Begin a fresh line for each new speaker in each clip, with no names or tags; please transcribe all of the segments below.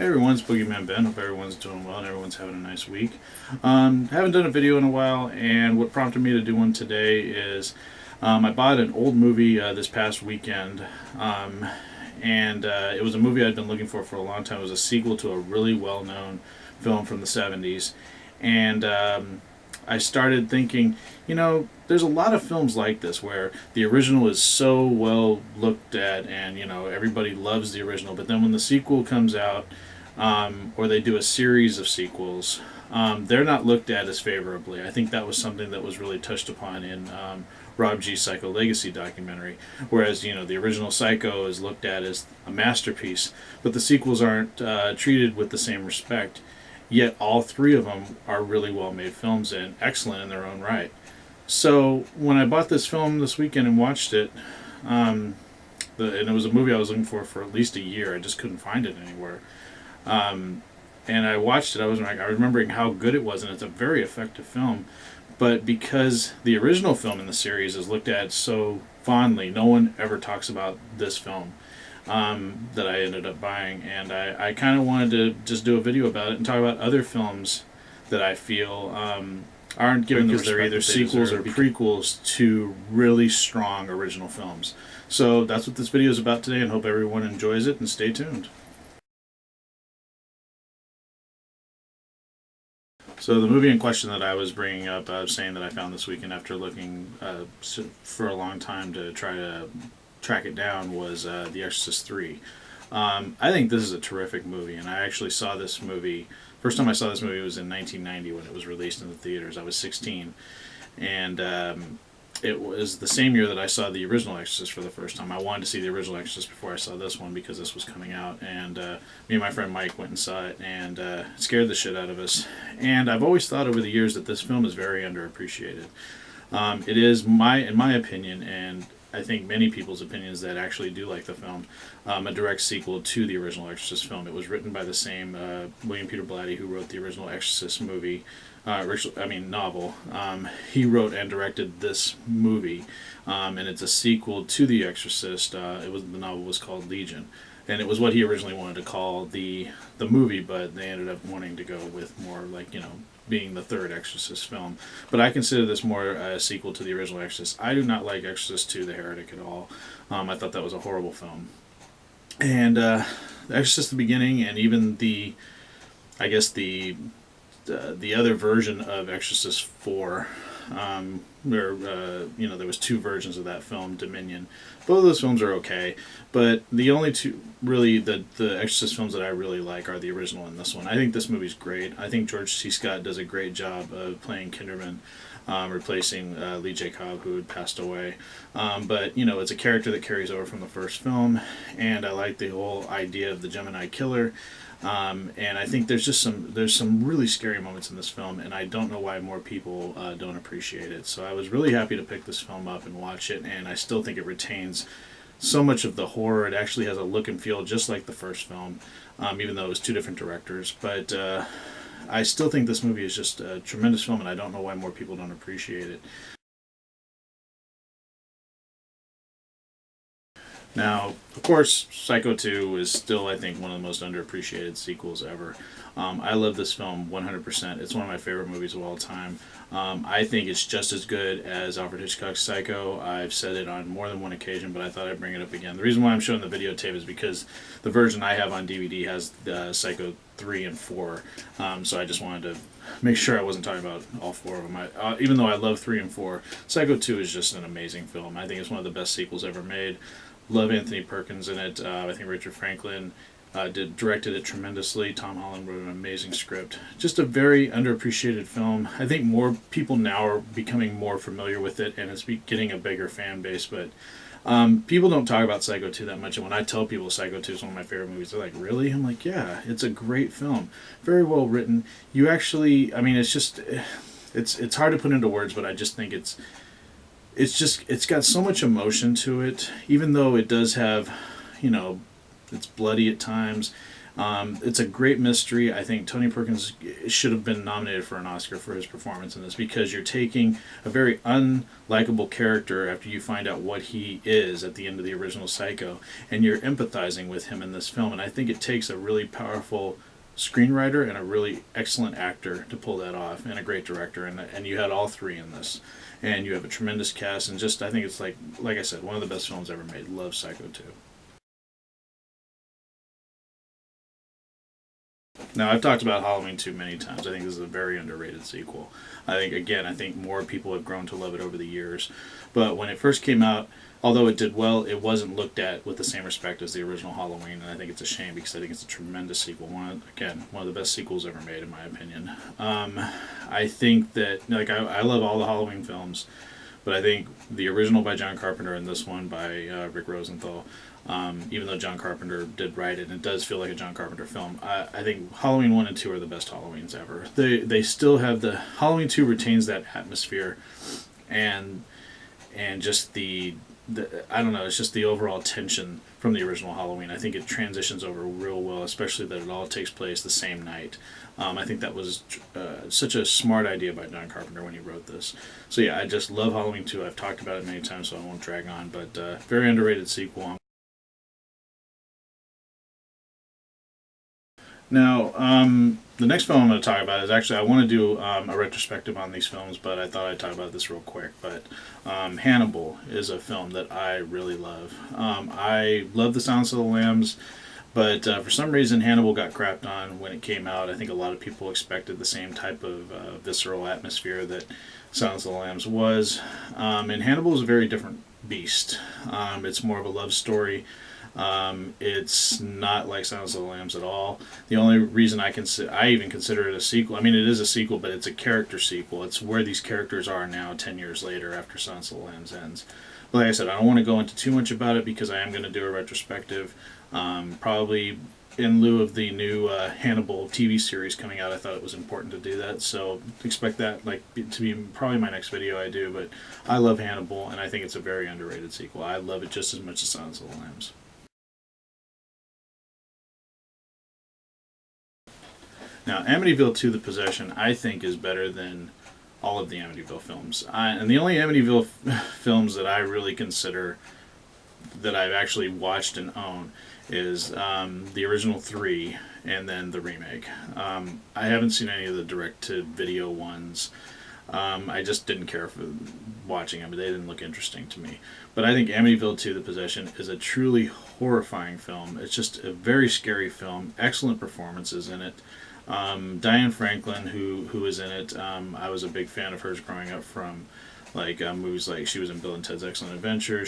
Hey everyone, it's Boogeyman Ben. Hope everyone's doing well and everyone's having a nice week. Haven't done a video in a while, and what prompted me to do one today is I bought an old movie this past weekend, and it was a movie I'd been looking for a long time. It was a sequel to a really well-known film from the 70s, and I started thinking, there's a lot of films like this where the original is so well looked at and, everybody loves the original, but then when the sequel comes out, or they do a series of sequels, they're not looked at as favorably. I think that was something that was really touched upon in Rob G's Psycho Legacy documentary, whereas, the original Psycho is looked at as a masterpiece, but the sequels aren't treated with the same respect. Yet all three of them are really well-made films and excellent in their own right. So when I bought this film this weekend and watched it, and it was a movie I was looking for at least a year. I just couldn't find it anywhere. And I watched it. I was remembering how good it was, and it's a very effective film. But because the original film in the series is looked at so fondly, no one ever talks about this film that I ended up buying. And I kind of wanted to just do a video about it and talk about other films that I feel aren't given the respect. They're either sequels or prequels to really strong original films. So that's what this video is about today, and hope everyone enjoys it, and stay tuned. So the movie in question that I was bringing up, I was saying that I found this weekend after looking for a long time to try to track it down, was The Exorcist 3. I think this is a terrific movie, and I actually saw this movie, first time I saw this movie was in 1990 when it was released in the theaters. I was 16, and it was the same year that I saw the original Exorcist for the first time. I wanted to see the original Exorcist before I saw this one because this was coming out, and me and my friend Mike went and saw it, and it scared the shit out of us. And I've always thought over the years that this film is very underappreciated. It is, in my opinion, and I think many people's opinions that actually do like the film, a direct sequel to the original Exorcist film. It was written by the same William Peter Blatty who wrote the original Exorcist novel. He wrote and directed this movie, and it's a sequel to The Exorcist. The novel was called Legion, and it was what he originally wanted to call the movie, but they ended up wanting to go with more like being the third Exorcist film. But I consider this more a sequel to the original Exorcist. I do not like Exorcist 2: The Heretic at all. I thought that was a horrible film. And The Exorcist: The Beginning, and even the other version of Exorcist 4, where there was two versions of that film, Dominion. Both of those films are okay, but the only two really the Exorcist films that I really like are the original and this one. I think this movie's great. I think George C. Scott does a great job of playing Kinderman, replacing Lee J. Cobb, who had passed away. But it's a character that carries over from the first film, and I like the whole idea of the Gemini killer. And I think there's some really scary moments in this film, and I don't know why more people don't appreciate it. So I was really happy to pick this film up and watch it, and I still think it retains so much of the horror. It actually has a look and feel just like the first film, even though it was two different directors. But I still think this movie is just a tremendous film, and I don't know why more people don't appreciate it. Now, of course, Psycho 2 is still, I think, one of the most underappreciated sequels ever. I love this film 100%. It's one of my favorite movies of all time. I think it's just as good as Alfred Hitchcock's Psycho. I've said it on more than one occasion, but I thought I'd bring it up again. The reason why I'm showing the videotape is because the version I have on DVD has Psycho 3 and 4. So I just wanted to make sure I wasn't talking about all four of them. Even though I love 3 and 4, Psycho 2 is just an amazing film. I think it's one of the best sequels ever made. Love Anthony Perkins in it. I think Richard Franklin directed it tremendously. Tom Holland wrote an amazing script. Just a very underappreciated film. I think more people now are becoming more familiar with it, and it's getting a bigger fan base. But people don't talk about Psycho 2 that much. And when I tell people Psycho 2 is one of my favorite movies, they're like, "Really?" I'm like, "Yeah, it's a great film. Very well written. You actually, it's hard to put into words, but I just think it's got so much emotion to it, even though it does have, it's bloody at times. It's a great mystery. I think Tony Perkins should have been nominated for an Oscar for his performance in this, because you're taking a very unlikable character after you find out what he is at the end of the original Psycho, and you're empathizing with him in this film. And I think it takes a really powerful screenwriter and a really excellent actor to pull that off, and a great director. And you had all three in this, and you have a tremendous cast. And just, I think it's like I said, one of the best films ever made. Love Psycho 2. Now, I've talked about Halloween 2 many times. I think this is a very underrated sequel. I think more people have grown to love it over the years. But when it first came out, although it did well, it wasn't looked at with the same respect as the original Halloween, and I think it's a shame, because I think it's a tremendous sequel. One of the best sequels ever made, in my opinion. I think that, I love all the Halloween films, but I think the original by John Carpenter and this one by Rick Rosenthal, even though John Carpenter did write it, and it does feel like a John Carpenter film, I think Halloween 1 and 2 are the best Halloweens ever. They still have Halloween 2 retains that atmosphere, and just the I don't know, it's just the overall tension from the original Halloween. I think it transitions over real well, especially that it all takes place the same night. I think that was such a smart idea by John Carpenter when he wrote this. So yeah, I just love Halloween 2. I've talked about it many times, so I won't drag on, but very underrated sequel. Now, the next film I'm going to talk about is actually, I want to do a retrospective on these films, but I thought I'd talk about this real quick. But Hannibal is a film that I really love. I love The Silence of the Lambs, but for some reason Hannibal got crapped on when it came out. I think a lot of people expected the same type of visceral atmosphere that Silence of the Lambs was. And Hannibal is a very different beast. It's more of a love story. It's not like Silence of the Lambs at all. The only reason I even consider it a sequel, I mean, it is a sequel, but it's a character sequel. It's where these characters are now 10 years later after Silence of the Lambs ends. But like I said, I don't want to go into too much about it, because I am going to do a retrospective, probably in lieu of the new Hannibal TV series coming out. I thought it was important to do that, so expect that to be probably my next video I do. But I love Hannibal, and I think it's a very underrated sequel. I love it just as much as Silence of the Lambs. Now, Amityville 2: The Possession, I think, is better than all of the Amityville films. And the only Amityville films that I really consider that I've actually watched and own is the original three, and then the remake. I haven't seen any of the direct-to-video ones. I just didn't care for watching them. They didn't look interesting to me. But I think Amityville 2: The Possession is a truly horrifying film. It's just a very scary film. Excellent performances in it. Diane Franklin, who is in it, I was a big fan of hers growing up from movies like, she was in Bill and Ted's Excellent Adventure.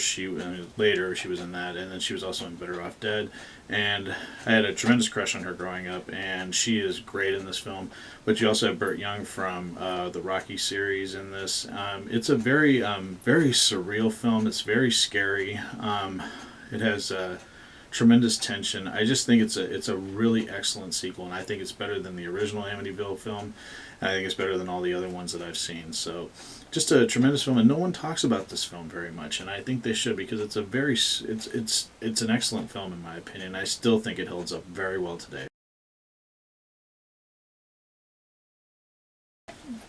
Later she was in that, and then she was also in Better Off Dead. And I had a tremendous crush on her growing up, and she is great in this film. But you also have Burt Young from the Rocky series in this. It's a very very surreal film. It's very scary. It has tremendous tension. I just think it's a really excellent sequel, and I think it's better than the original Amityville film. And I think it's better than all the other ones that I've seen. So, just a tremendous film, and no one talks about this film very much, and I think they should, because it's an excellent film in my opinion. I still think it holds up very well today.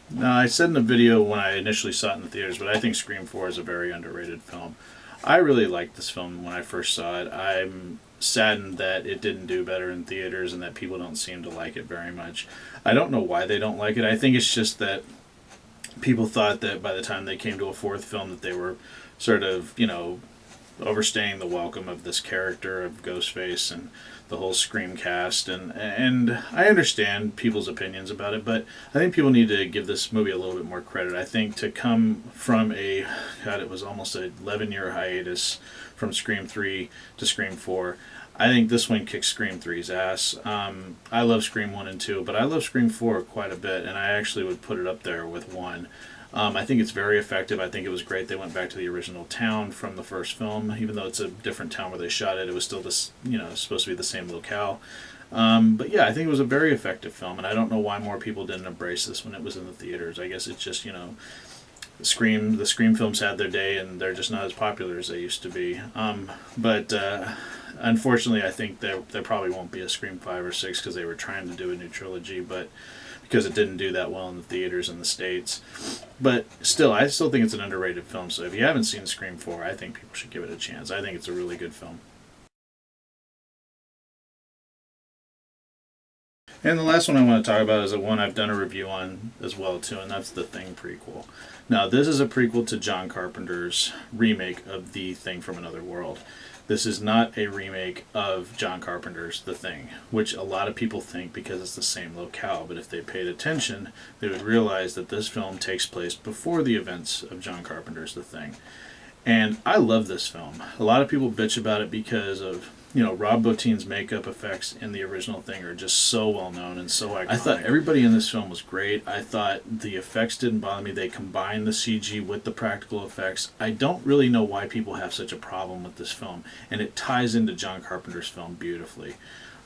Now, I said in the video when I initially saw it in the theaters, but I think Scream 4 is a very underrated film. I really liked this film when I first saw it. I'm saddened that it didn't do better in theaters and that people don't seem to like it very much. I don't know why they don't like it. I think it's just that people thought that by the time they came to a fourth film that they were sort of, overstaying the welcome of this character of Ghostface and the whole Scream cast, and I understand people's opinions about it, but I think people need to give this movie a little bit more credit. I think to come from it was almost an 11-year hiatus from Scream 3 to Scream 4. I think this one kicks Scream 3's ass. I love Scream 1 and 2, but I love Scream 4 quite a bit, and I actually would put it up there with 1. I think it's very effective. I think it was great they went back to the original town from the first film. Even though it's a different town where they shot it, it was still this, supposed to be the same locale. But yeah, I think it was a very effective film, and I don't know why more people didn't embrace this when it was in the theaters. I guess it's just, The Scream films had their day, and they're just not as popular as they used to be. But unfortunately, I think there probably won't be a Scream 5 or 6 because they were trying to do a new trilogy, but because it didn't do that well in the theaters in the States. But still, I still think it's an underrated film. So if you haven't seen Scream 4, I think people should give it a chance. I think it's a really good film. And the last one I want to talk about is the one I've done a review on as well too, and that's the Thing prequel. Now, this is a prequel to John Carpenter's remake of The Thing from Another World. This is not a remake of John Carpenter's The Thing, which a lot of people think because it's the same locale, but if they paid attention, they would realize that this film takes place before the events of John Carpenter's The Thing. And I love this film. A lot of people bitch about it because of, Rob Bottin's makeup effects in the original Thing are just so well known and so iconic. I thought everybody in this film was great. I thought the effects didn't bother me. They combined the CG with the practical effects. I don't really know why people have such a problem with this film, and it ties into John Carpenter's film beautifully.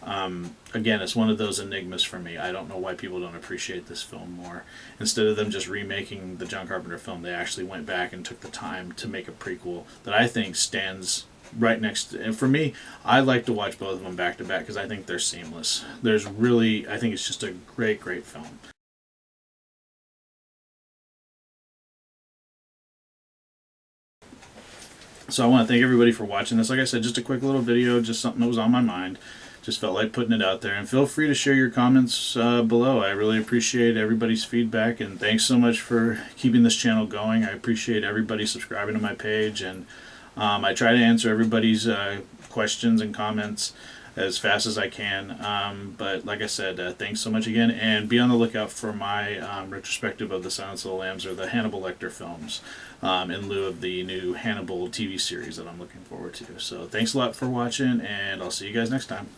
Again, it's one of those enigmas for me. I don't know why people don't appreciate this film more. Instead of them just remaking the John Carpenter film, they actually went back and took the time to make a prequel that I think stands right next to, and for me, I like to watch both of them back to back because I think they're seamless. I think it's just a great, great film. So I want to thank everybody for watching this. Like I said, just a quick little video, just something that was on my mind. Just felt like putting it out there. And feel free to share your comments below. I really appreciate everybody's feedback. And thanks so much for keeping this channel going. I appreciate everybody subscribing to my page. And I try to answer everybody's questions and comments as fast as I can. But like I said, thanks so much again. And be on the lookout for my retrospective of the Silence of the Lambs, or the Hannibal Lecter films, in lieu of the new Hannibal TV series that I'm looking forward to. So thanks a lot for watching, and I'll see you guys next time.